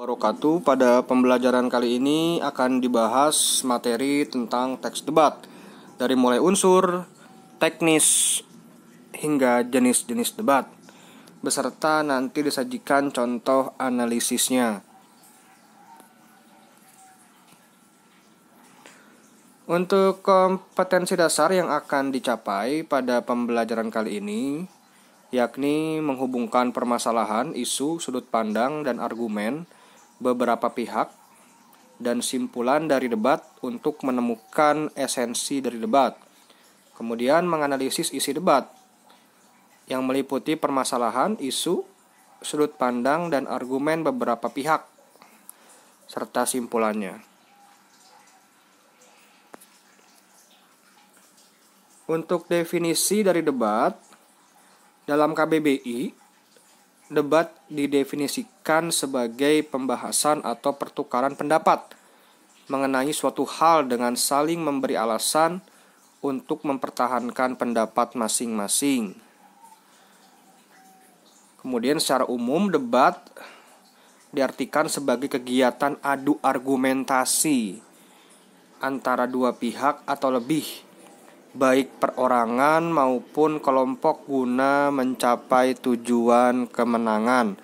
wabarakatuh. Pada pembelajaran kali ini akan dibahas materi tentang teks debat dari mulai unsur, teknis, hingga jenis-jenis debat, beserta nanti disajikan contoh analisisnya. Untuk kompetensi dasar yang akan dicapai pada pembelajaran kali ini, yakni menghubungkan permasalahan, isu, sudut pandang, dan argumen beberapa pihak, dan simpulan dari debat untuk menemukan esensi dari debat. Kemudian menganalisis isi debat yang meliputi permasalahan, isu, sudut pandang, dan argumen beberapa pihak, serta simpulannya. Untuk definisi dari debat, dalam KBBI, debat didefinisikan sebagai pembahasan atau pertukaran pendapat mengenai suatu hal dengan saling memberi alasan untuk mempertahankan pendapat masing-masing. Kemudian secara umum debat diartikan sebagai kegiatan adu argumentasi antara dua pihak atau lebih, baik perorangan maupun kelompok guna mencapai tujuan kemenangan.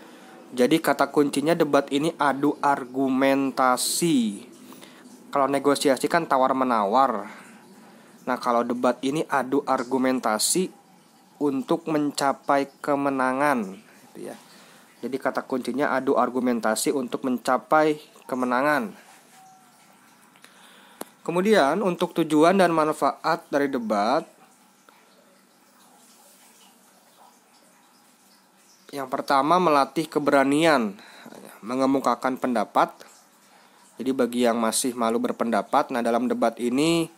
Jadi kata kuncinya debat ini adu argumentasi. Kalau negosiasi kan tawar-menawar. Nah, kalau debat ini adu argumentasi untuk mencapai kemenangan, gitu ya. Jadi kata kuncinya adu argumentasi untuk mencapai kemenangan. Kemudian untuk tujuan dan manfaat dari debat, yang pertama melatih keberanian mengemukakan pendapat. Jadi bagi yang masih malu berpendapat, nah dalam debat ini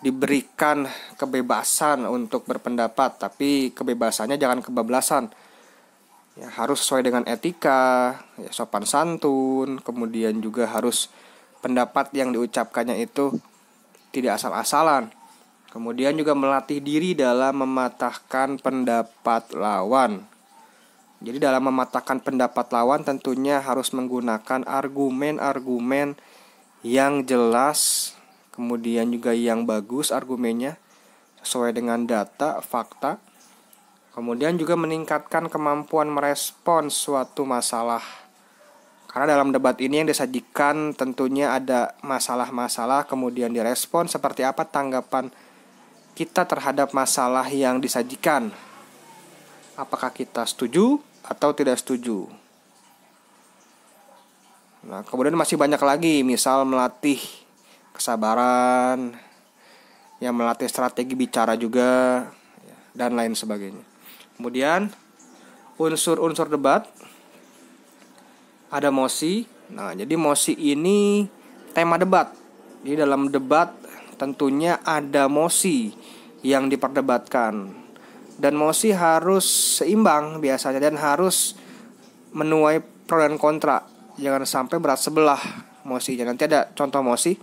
diberikan kebebasan untuk berpendapat, tapi kebebasannya jangan kebablasan. Ya, harus sesuai dengan etika, ya, sopan santun, kemudian juga harus pendapat yang diucapkannya itu tidak asal-asalan. Kemudian juga melatih diri dalam mematahkan pendapat lawan. Jadi dalam mematahkan pendapat lawan tentunya harus menggunakan argumen-argumen yang jelas, kemudian juga yang bagus argumennya, sesuai dengan data, fakta. Kemudian juga meningkatkan kemampuan merespons suatu masalah. Karena dalam debat ini yang disajikan tentunya ada masalah-masalah, kemudian direspon seperti apa tanggapan kita terhadap masalah yang disajikan. Apakah kita setuju atau tidak setuju. Nah, kemudian masih banyak lagi, misal melatih kesabaran, yang melatih strategi bicara juga, dan lain sebagainya. Kemudian unsur-unsur debat, ada mosi. Nah, jadi mosi ini tema debat. Jadi dalam debat tentunya ada mosi yang diperdebatkan. Dan mosi harus seimbang biasanya dan harus menuai pro dan kontra. Jangan sampai berat sebelah mosinya. Nanti ada contoh mosi.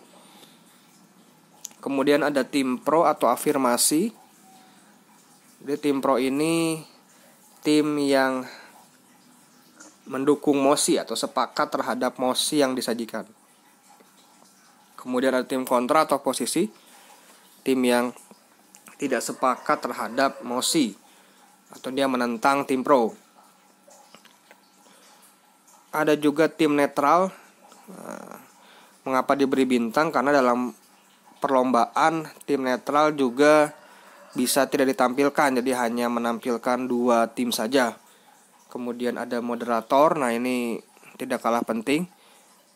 Kemudian ada tim pro atau afirmasi. Jadi tim pro ini tim yang mendukung mosi atau sepakat terhadap mosi yang disajikan. Kemudian ada tim kontra atau oposisi, tim yang tidak sepakat terhadap mosi atau dia menentang tim pro. Ada juga tim netral. Mengapa diberi bintang? Karena dalam perlombaan tim netral juga bisa tidak ditampilkan, jadi hanya menampilkan 2 tim saja. Kemudian ada moderator, nah ini tidak kalah penting,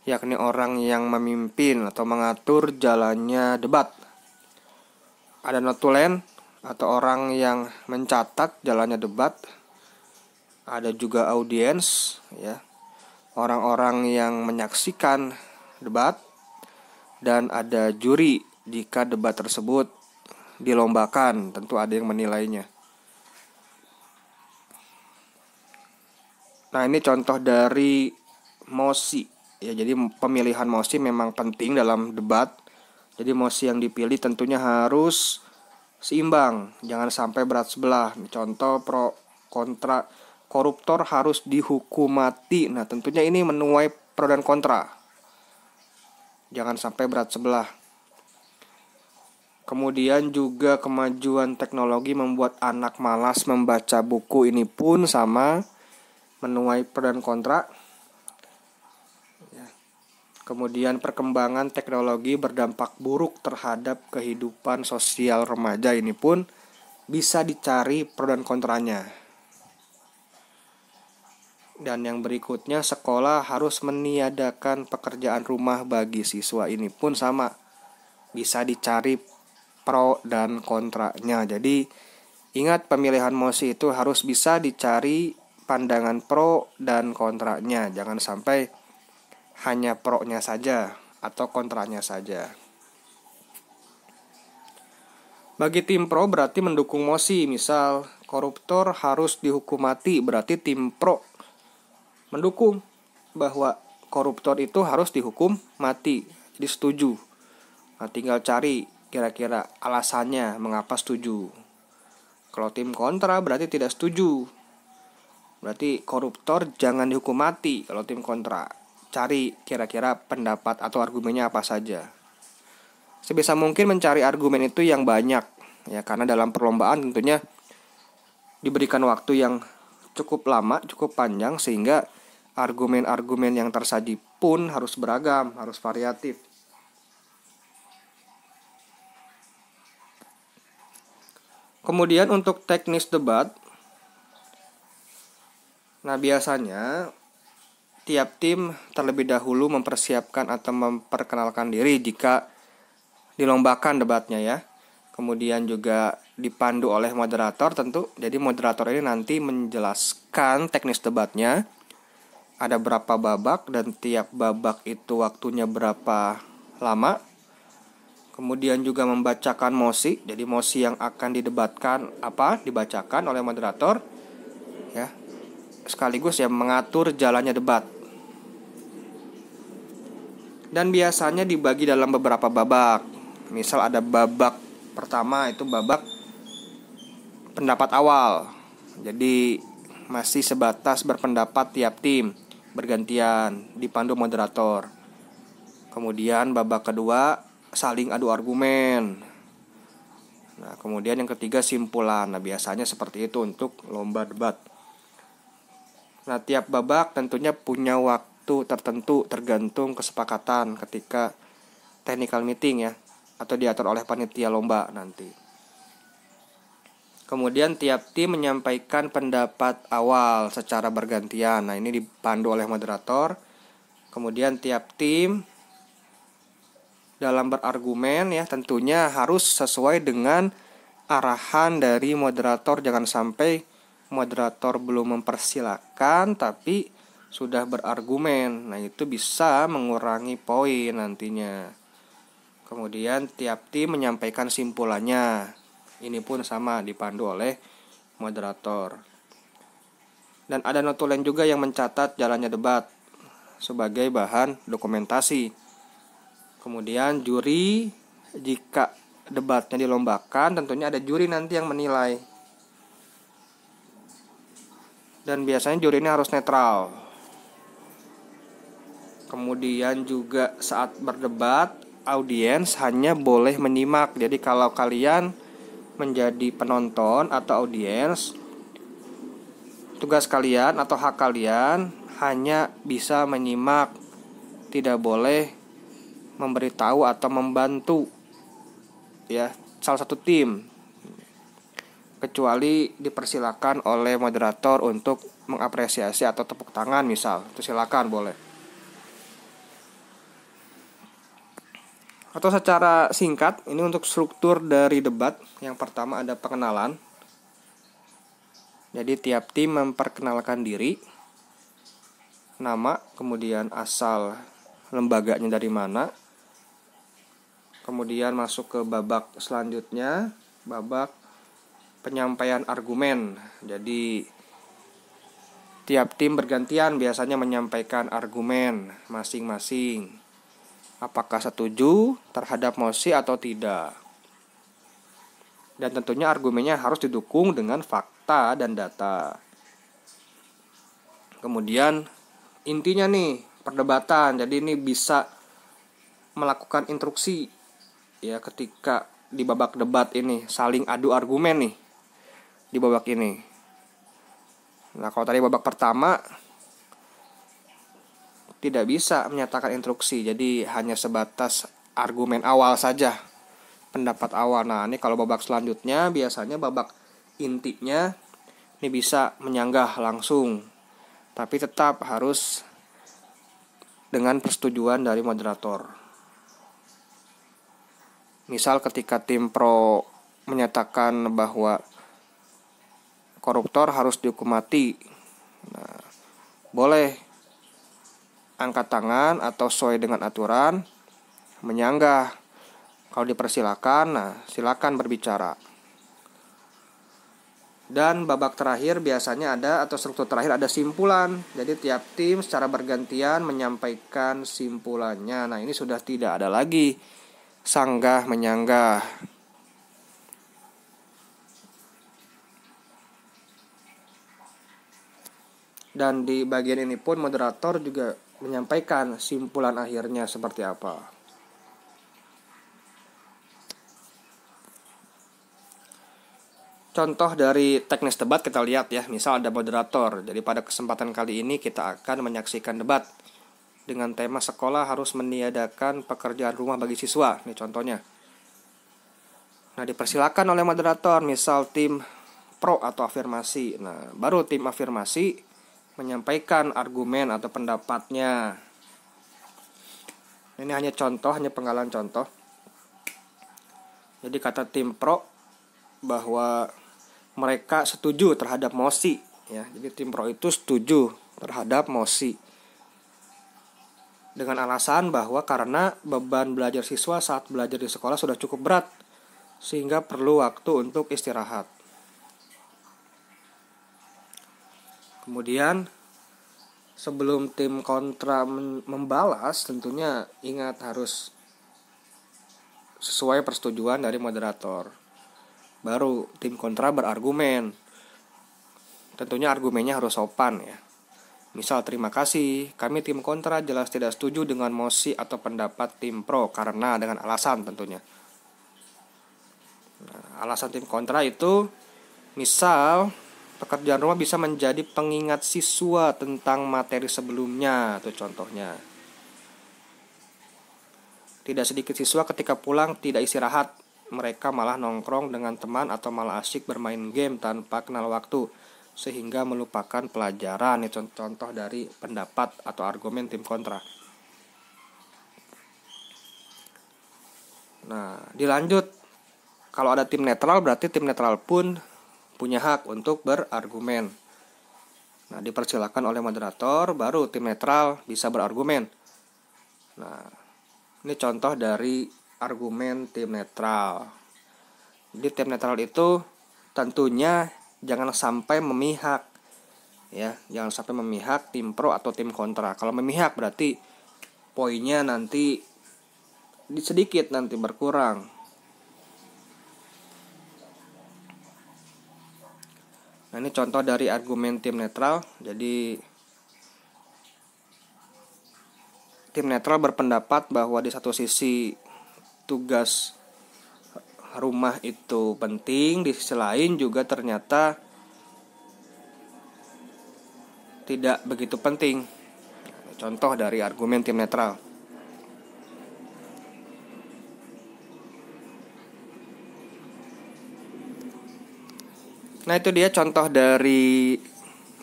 yakni orang yang memimpin atau mengatur jalannya debat. Ada notulen atau orang yang mencatat jalannya debat. Ada juga audiens, ya, orang-orang yang menyaksikan debat. Dan ada juri jika debat tersebut dilombakan, tentu ada yang menilainya. Nah, ini contoh dari mosi. Ya, jadi pemilihan mosi memang penting dalam debat. Jadi mosi yang dipilih tentunya harus seimbang, jangan sampai berat sebelah. Contoh pro kontra koruptor harus dihukum mati. Nah, tentunya ini menuai pro dan kontra. Jangan sampai berat sebelah. Kemudian juga kemajuan teknologi membuat anak malas membaca buku. Ini pun sama, menuai pro dan kontra. Kemudian perkembangan teknologi berdampak buruk terhadap kehidupan sosial remaja. Ini pun bisa dicari pro dan kontranya. Dan yang berikutnya, sekolah harus meniadakan pekerjaan rumah bagi siswa. Ini pun sama, bisa dicari pro dan kontranya. Jadi ingat, pemilihan mosi itu harus bisa dicari pandangan pro dan kontranya. Jangan sampai hanya pro-nya saja atau kontranya saja. Bagi tim pro berarti mendukung mosi. Misal koruptor harus dihukum mati, berarti tim pro mendukung bahwa koruptor itu harus dihukum mati. Jadi setuju. Nah, tinggal cari kira-kira alasannya mengapa setuju. Kalau tim kontra berarti tidak setuju. Berarti koruptor jangan dihukum mati kalau tim kontra. Cari kira-kira pendapat atau argumennya apa saja. Sebisa mungkin mencari argumen itu yang banyak, ya, karena dalam perlombaan tentunya diberikan waktu yang cukup lama, cukup panjang, sehingga argumen-argumen yang tersaji pun harus beragam, harus variatif. Kemudian untuk teknis debat, nah biasanya tiap tim terlebih dahulu mempersiapkan atau memperkenalkan diri jika dilombakan debatnya, ya. Kemudian juga dipandu oleh moderator tentu. Jadi moderator ini nanti menjelaskan teknis debatnya. Ada berapa babak dan tiap babak itu waktunya berapa lama. Kemudian juga membacakan mosi. Jadi mosi yang akan didebatkan dibacakan oleh moderator, ya. Sekaligus ya mengatur jalannya debat. Dan biasanya dibagi dalam beberapa babak. Misal ada babak pertama, itu babak pendapat awal. Jadi masih sebatas berpendapat tiap tim, bergantian, dipandu moderator. Kemudian babak kedua saling adu argumen. Nah, kemudian yang ketiga simpulan. Nah, biasanya seperti itu untuk lomba debat. Nah, tiap babak tentunya punya waktu tertentu tergantung kesepakatan ketika technical meeting, ya, atau diatur oleh panitia lomba nanti. Kemudian tiap tim menyampaikan pendapat awal secara bergantian. Nah, ini dipandu oleh moderator. Kemudian tiap tim dalam berargumen, ya, tentunya harus sesuai dengan arahan dari moderator. Jangan sampai moderator belum mempersilahkan tapi sudah berargumen. Nah, itu bisa mengurangi poin nantinya. Kemudian tiap tim menyampaikan simpulannya. Ini pun sama, dipandu oleh moderator. Dan ada notulen juga yang mencatat jalannya debat sebagai bahan dokumentasi. Kemudian juri, jika debatnya dilombakan, tentunya ada juri nanti yang menilai. Dan biasanya juri ini harus netral. Kemudian juga saat berdebat, audiens hanya boleh menyimak. Jadi kalau kalian menjadi penonton atau audiens, tugas kalian atau hak kalian hanya bisa menyimak, tidak boleh memberitahu atau membantu, ya, salah satu tim, kecuali dipersilakan oleh moderator untuk mengapresiasi atau tepuk tangan misal. Itu silakan, boleh. Atau secara singkat, ini untuk struktur dari debat. Yang pertama ada pengenalan. Jadi tiap tim memperkenalkan diri, nama, kemudian asal lembaganya dari mana. Kemudian masuk ke babak selanjutnya, babak penyampaian argumen. Jadi tiap tim bergantian biasanya menyampaikan argumen masing-masing. Apakah setuju terhadap mosi atau tidak. Dan tentunya argumennya harus didukung dengan fakta dan data. Kemudian intinya nih perdebatan. Jadi ini bisa melakukan instruksi ya ketika di babak debat ini, saling adu argumen nih di babak ini. Nah, kalau tadi babak pertama tidak bisa menyatakan instruksi, jadi hanya sebatas argumen awal saja, pendapat awal. Nah, ini kalau babak selanjutnya biasanya babak intinya ini bisa menyanggah langsung, tapi tetap harus dengan persetujuan dari moderator. Misal ketika tim pro menyatakan bahwa koruptor harus dihukum mati, nah, boleh angkat tangan atau sesuai dengan aturan menyanggah. Kalau dipersilakan, nah silakan berbicara. Dan babak terakhir biasanya ada, atau struktur terakhir ada simpulan. Jadi tiap tim secara bergantian menyampaikan simpulannya. Nah, ini sudah tidak ada lagi sanggah menyanggah. Dan di bagian ini pun moderator juga menyampaikan simpulan akhirnya seperti apa. Contoh dari teknis debat kita lihat ya. Misal ada moderator. Jadi pada kesempatan kali ini kita akan menyaksikan debat dengan tema sekolah harus meniadakan pekerjaan rumah bagi siswa. Ini contohnya. Nah, dipersilakan oleh moderator, misal tim pro atau afirmasi. Nah, baru tim afirmasi menyampaikan argumen atau pendapatnya. Ini hanya contoh, hanya penggalan contoh. Jadi kata tim pro bahwa mereka setuju terhadap mosi, ya. Jadi tim pro itu setuju terhadap mosi dengan alasan bahwa karena beban belajar siswa saat belajar di sekolah sudah cukup berat sehingga perlu waktu untuk istirahat. Kemudian sebelum tim kontra membalas, tentunya ingat harus sesuai persetujuan dari moderator. Baru tim kontra berargumen. Tentunya argumennya harus sopan ya. Misal, terima kasih, kami tim kontra jelas tidak setuju dengan mosi atau pendapat tim pro karena dengan alasan tentunya. Nah, alasan tim kontra itu misal pekerjaan rumah bisa menjadi pengingat siswa tentang materi sebelumnya, itu contohnya. Tidak sedikit siswa ketika pulang tidak istirahat, mereka malah nongkrong dengan teman atau malah asyik bermain game tanpa kenal waktu, sehingga melupakan pelajaran. Ini contoh dari pendapat atau argumen tim kontra. Nah, dilanjut, kalau ada tim netral berarti tim netral pun punya hak untuk berargumen. Nah, dipersilakan oleh moderator, baru tim netral bisa berargumen. Nah, ini contoh dari argumen tim netral. Jadi tim netral itu tentunya jangan sampai memihak, ya, jangan sampai memihak tim pro atau tim kontra. Kalau memihak berarti poinnya nanti sedikit nanti berkurang. Nah, ini contoh dari argumen tim netral. Jadi tim netral berpendapat bahwa di satu sisi tugas rumah itu penting, di sisi lain juga ternyata tidak begitu penting. Contoh dari argumen tim netral. Nah, itu dia contoh dari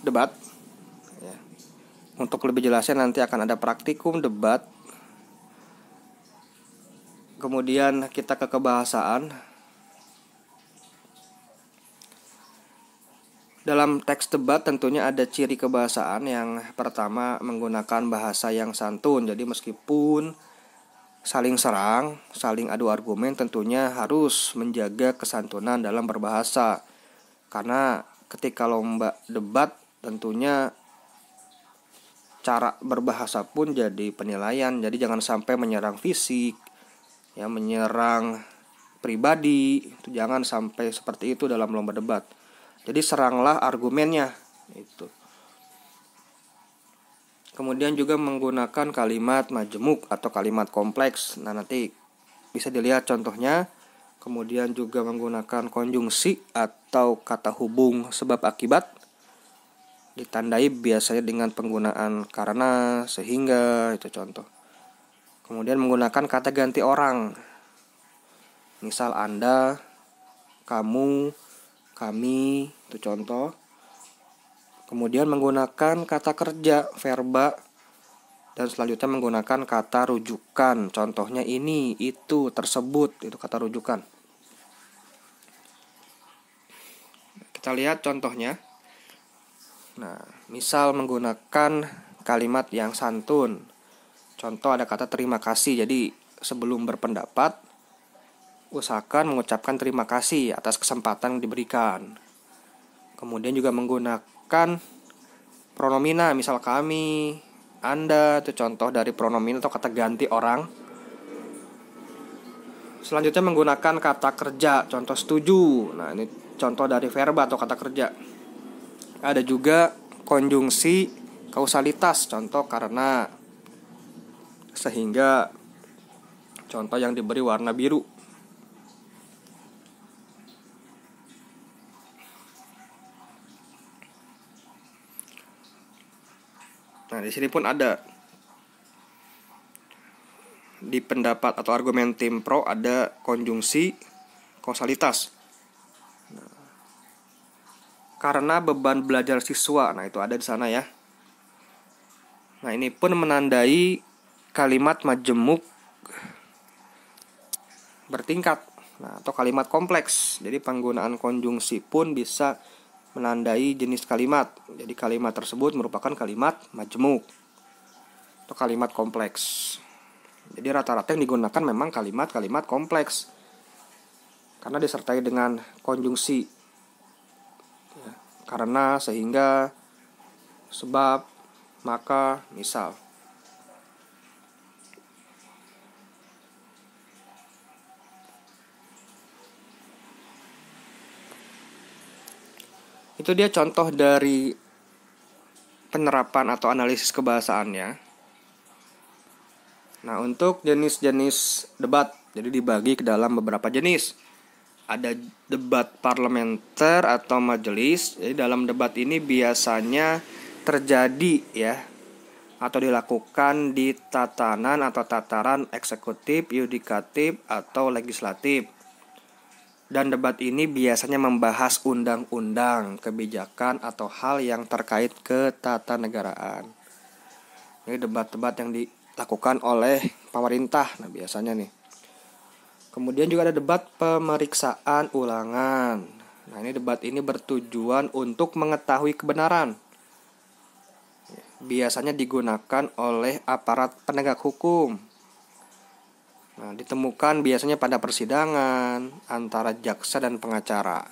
debat. Ya. Untuk lebih jelasnya nanti akan ada praktikum debat. Kemudian kita ke kebahasaan. Dalam teks debat tentunya ada ciri kebahasaan. Yang pertama, menggunakan bahasa yang santun. Jadi meskipun saling serang, saling adu argumen, tentunya harus menjaga kesantunan dalam berbahasa. Karena ketika lomba debat tentunya cara berbahasa pun jadi penilaian. Jadi jangan sampai menyerang fisik, ya, menyerang pribadi, itu jangan sampai seperti itu dalam lomba debat. Jadi seranglah argumennya itu. Kemudian juga menggunakan kalimat majemuk atau kalimat kompleks. Nah, nanti bisa dilihat contohnya. Kemudian juga menggunakan konjungsi atau kata hubung sebab akibat. Ditandai biasanya dengan penggunaan karena, sehingga, itu contoh. Kemudian menggunakan kata ganti orang. Misal Anda, kamu, kami, itu contoh. Kemudian menggunakan kata kerja, verba, dan selanjutnya menggunakan kata rujukan. Contohnya ini, itu, tersebut, itu kata rujukan. Kita lihat contohnya. Nah, misal menggunakan kalimat yang santun. Contoh ada kata terima kasih. Jadi sebelum berpendapat, usahakan mengucapkan terima kasih atas kesempatan yang diberikan. Kemudian juga menggunakan pronomina, misal kami, Anda, itu contoh dari pronomina atau kata ganti orang. Selanjutnya menggunakan kata kerja, contoh setuju. Nah, ini contoh dari verba atau kata kerja. Ada juga konjungsi kausalitas, contoh karena, sehingga, contoh yang diberi warna biru. Nah, di sini pun ada di pendapat atau argumen tim pro ada konjungsi kausalitas. Nah, karena beban belajar siswa, nah itu ada di sana ya. Nah, ini pun menandai kalimat majemuk bertingkat, nah, atau kalimat kompleks. Jadi penggunaan konjungsi pun bisa menandai jenis kalimat. Jadi kalimat tersebut merupakan kalimat majemuk atau kalimat kompleks. Jadi rata-rata yang digunakan memang kalimat-kalimat kompleks karena disertai dengan konjungsi ya, karena, sehingga, sebab, maka, misal. Itu dia contoh dari penerapan atau analisis kebahasaannya. Nah, untuk jenis-jenis debat, jadi dibagi ke dalam beberapa jenis. Ada debat parlementer atau majelis. Jadi dalam debat ini biasanya terjadi ya, atau dilakukan di tatanan atau tataran eksekutif, yudikatif, atau legislatif. Dan debat ini biasanya membahas undang-undang, kebijakan, atau hal yang terkait ketatanegaraan. Ini debat-debat yang dilakukan oleh pemerintah, nah biasanya nih. Kemudian juga ada debat pemeriksaan ulangan. Nah, ini debat ini bertujuan untuk mengetahui kebenaran. Biasanya digunakan oleh aparat penegak hukum. Nah, ditemukan biasanya pada persidangan antara jaksa dan pengacara.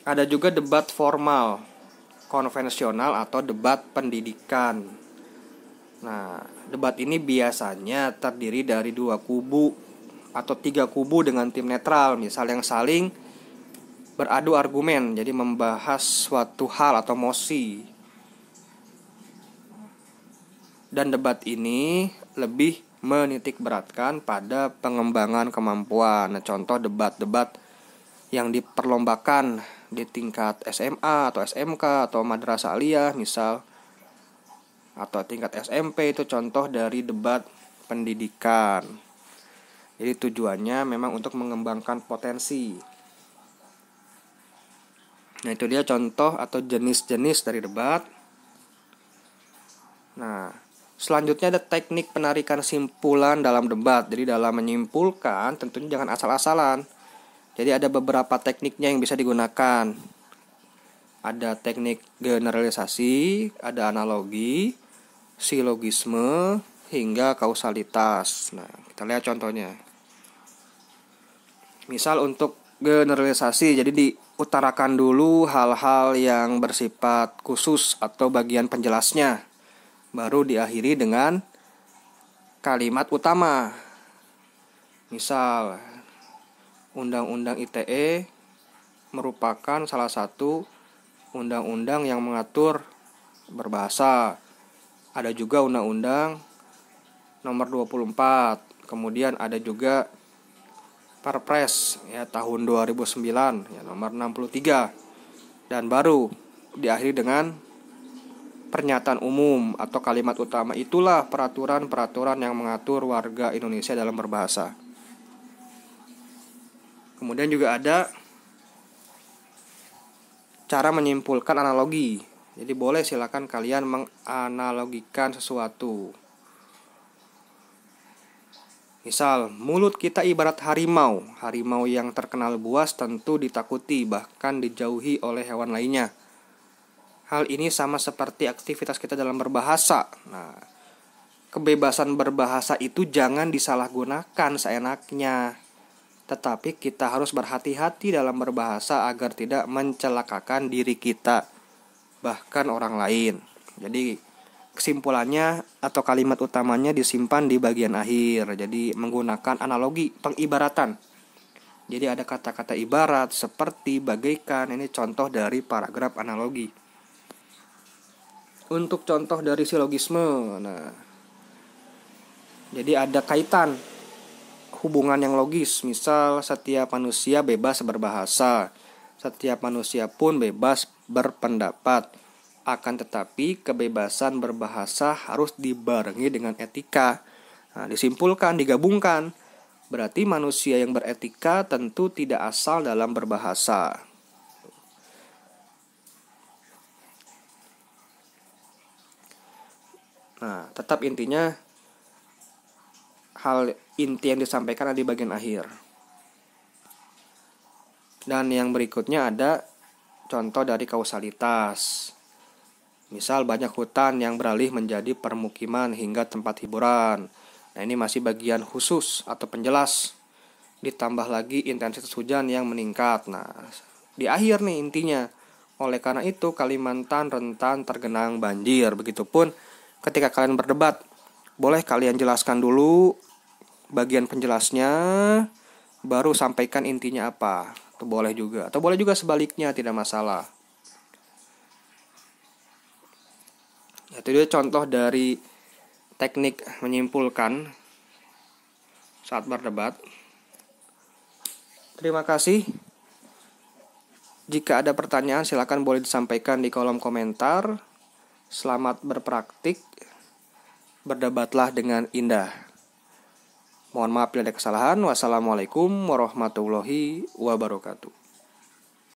Ada juga debat formal, konvensional, atau debat pendidikan. Nah, debat ini biasanya terdiri dari 2 kubu atau 3 kubu dengan tim netral, misal yang saling beradu argumen, jadi membahas suatu hal atau mosi. Dan debat ini lebih menitik beratkan pada pengembangan kemampuan. Nah, contoh debat-debat yang diperlombakan di tingkat SMA atau SMK atau madrasah aliyah misal, atau tingkat SMP, itu contoh dari debat pendidikan. Jadi tujuannya memang untuk mengembangkan potensi. Nah, itu dia contoh atau jenis-jenis dari debat. Nah, selanjutnya ada teknik penarikan simpulan dalam debat. Jadi dalam menyimpulkan tentunya jangan asal-asalan. Jadi ada beberapa tekniknya yang bisa digunakan. Ada teknik generalisasi, ada analogi, silogisme, hingga kausalitas. Nah, kita lihat contohnya. Misal untuk generalisasi, jadi diutarakan dulu hal-hal yang bersifat khusus atau bagian penjelasnya. Baru diakhiri dengan kalimat utama. Misal, Undang-Undang ITE merupakan salah satu undang-undang yang mengatur berbahasa. Ada juga Undang-Undang nomor 24. Kemudian ada juga Perpres ya tahun 2009 ya nomor 63. Dan baru diakhiri dengan pernyataan umum atau kalimat utama. Itulah peraturan-peraturan yang mengatur warga Indonesia dalam berbahasa. Kemudian juga ada cara menyimpulkan analogi. Jadi boleh silakan kalian menganalogikan sesuatu. Misal, mulut kita ibarat harimau. Harimau yang terkenal buas tentu ditakuti, bahkan dijauhi oleh hewan lainnya. Hal ini sama seperti aktivitas kita dalam berbahasa. Nah, kebebasan berbahasa itu jangan disalahgunakan seenaknya. Tetapi kita harus berhati-hati dalam berbahasa agar tidak mencelakakan diri kita, bahkan orang lain. Jadi kesimpulannya atau kalimat utamanya disimpan di bagian akhir. Jadi menggunakan analogi pengibaratan. Jadi ada kata-kata ibarat, seperti, bagaikan. Ini contoh dari paragraf analogi. Untuk contoh dari silogisme, nah, jadi ada kaitan hubungan yang logis. Misal, setiap manusia bebas berbahasa, setiap manusia pun bebas berpendapat. Akan tetapi kebebasan berbahasa harus dibarengi dengan etika. Nah, disimpulkan, digabungkan. Berarti manusia yang beretika tentu tidak asal dalam berbahasa. Nah, tetap intinya hal inti yang disampaikan ada di bagian akhir. Dan yang berikutnya ada contoh dari kausalitas. Misal banyak hutan yang beralih menjadi permukiman hingga tempat hiburan. Nah, ini masih bagian khusus atau penjelas. Ditambah lagi intensitas hujan yang meningkat. Nah, di akhir nih intinya. Oleh karena itu Kalimantan rentan tergenang banjir. Begitupun ketika kalian berdebat, boleh kalian jelaskan dulu bagian penjelasnya, baru sampaikan intinya apa. Atau boleh juga sebaliknya, tidak masalah. Itu dia contoh dari teknik menyimpulkan saat berdebat. Terima kasih. Jika ada pertanyaan silakan boleh disampaikan di kolom komentar. Selamat berpraktik. Berdebatlah dengan indah. Mohon maaf bila ada kesalahan. Wassalamualaikum warahmatullahi wabarakatuh.